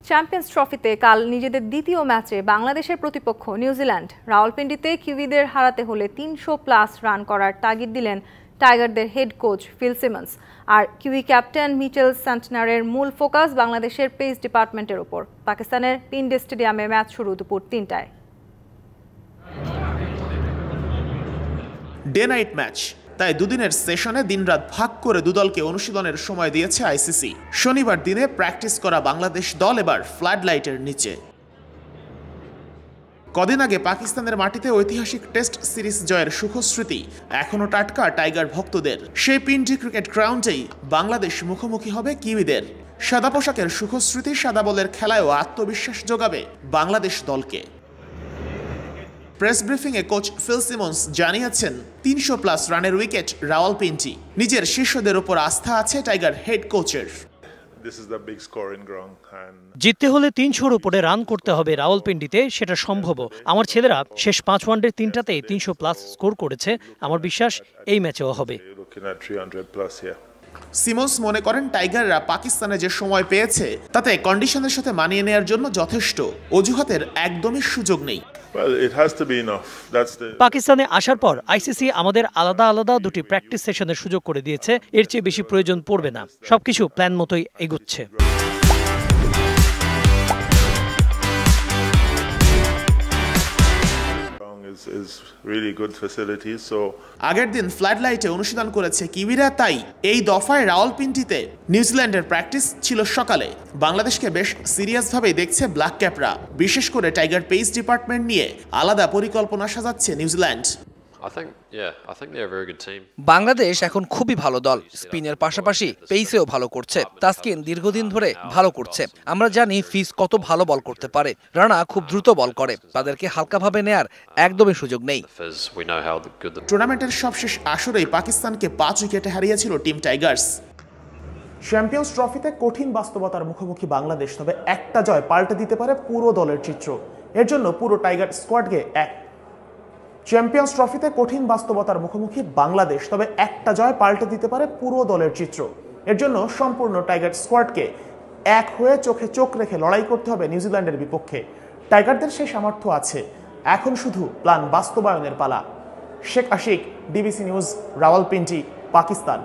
Champions ট্রফিতে কাল নিজেদের দ্বিতীয় ম্যাচে বাংলাদেশের প্রতিপক্ষ নিউজিল্যান্ড রাওয়ালপিন্ডিতে কিউইদের হারাতে হলে ৩০০+ রান করার তাগিদ দিলেন টাইগারদের হেড কোচ ফিল সিমন্স। আর কিউই ক্যাপ্টেন মিচেল স্যান্টনারের মূল ফোকাস বাংলাদেশের পেস ডিপার্টমেন্টের উপর। পাকিস্তানের পিন্ডি স্টেডিয়ামে ম্যাচ শুরু দুপুর ৩টায়। ডে নাইট ম্যাচ, তাই দুদিনের সেশনে দিনরাত ভাগ করে দুদলকে অনুশীলনের সময় দিয়েছে আইসিসি। শনিবার দিনে প্র্যাকটিস করা বাংলাদেশ দল এবার ফ্লাড লাইটের নিচে। কদিন আগে পাকিস্তানের মাটিতে ঐতিহাসিক টেস্ট সিরিজ জয়ের সুখস্মৃতি এখনও টাটকা টাইগার ভক্তদের। সেই পিন্ডি ক্রিকেট গ্রাউন্ডেই বাংলাদেশ মুখোমুখি হবে কিউইদের। সাদা পোশাকের সুখস্মৃতি সাদা বলের খেলায়ও আত্মবিশ্বাস যোগাবে বাংলাদেশ দলকে। প্রেস ব্রিফিংয়ে কোচ ফিল সিমন্স জানিয়েছেন ৩০০+ রানের উইকেট রাওয়ালপিন্ডি। নিজের শিষ্যদের উপর আস্থা আছে টাইগার হেড কোচের। জিততে হলে ৩০০-র উপরে রান করতে হবে রাওয়ালপিন্ডিতে, সেটা সম্ভব। আমার ছেলেরা শেষ ৫ ওয়ানডের ৩টাতেই ৩০০+ স্কোর করেছে। আমার বিশ্বাস এই ম্যাচেও হবে। সিমন্স মনে করেন টাইগাররা পাকিস্তানে যে সময় পেয়েছে তাতে কন্ডিশনের সাথে মানিয়ে নেয়ার জন্য যথেষ্ট। অজুহাতের একদমই সুযোগ নেই। পাকিস্তানে আসার পর আইসিসি আমাদের আলাদা আলাদা দুটি প্র্যাকটিস সেশনের সুযোগ করে দিয়েছে। এর চেয়ে বেশি প্রয়োজন পড়বে না। সবকিছু প্ল্যান মতোই এগোচ্ছে। আগের দিন ফ্লাড লাইটে অনুশীলন করেছে কিউইরা, তাই এই দফায় রাওয়ালপিন্ডিতে নিউজিল্যান্ডের প্র্যাকটিস ছিল সকালে। বাংলাদেশকে বেশ সিরিয়াসভাবেই দেখছে ব্ল্যাক ক্যাপরা। বিশেষ করে টাইগার পেস ডিপার্টমেন্ট নিয়ে আলাদা পরিকল্পনা সাজাচ্ছে নিউজিল্যান্ড। বাংলাদেশ এখন খুবই ভালো দল। স্পিনের পাশাপাশি পেসেও ভালো করছে। তাসকিন দীর্ঘদিন ধরে ভালো করছে। আমরা জানি ফিজ কত ভালো বল করতে পারে। রানা খুব দ্রুত বল করে। তাদেরকে হালকাভাবে নেয়ার একদমই সুযোগ নেই। টুর্নামেন্টের সবশেষ আসরেই পাকিস্তানকে 5 উইকেটে হারিয়েছিল টিম টাইগার্স। চ্যাম্পিয়ন্স ট্রফিতে কঠিন বাস্তবতার মুখোমুখি বাংলাদেশ, তবে একটা জয় পাল্টে দিতে পারে পুরো দলের চিত্র। এর জন্য পুরো টাইগার স্কোয়াডকে চ্যাম্পিয়ন্স ট্রফিতে কঠিন বাস্তবতার মুখোমুখি বাংলাদেশ, তবে একটা জয় পাল্টে দিতে পারে পুরো দলের চিত্র। এর জন্য সম্পূর্ণ টাইগার স্কোয়াডকে এক হয়ে চোখে চোখ রেখে লড়াই করতে হবে নিউজিল্যান্ডের বিপক্ষে। টাইগারদের সেই সামর্থ্য আছে, এখন শুধু প্ল্যান বাস্তবায়নের পালা। Sheikh Ashiq, DBC news, Rawalpindi, Pakistan.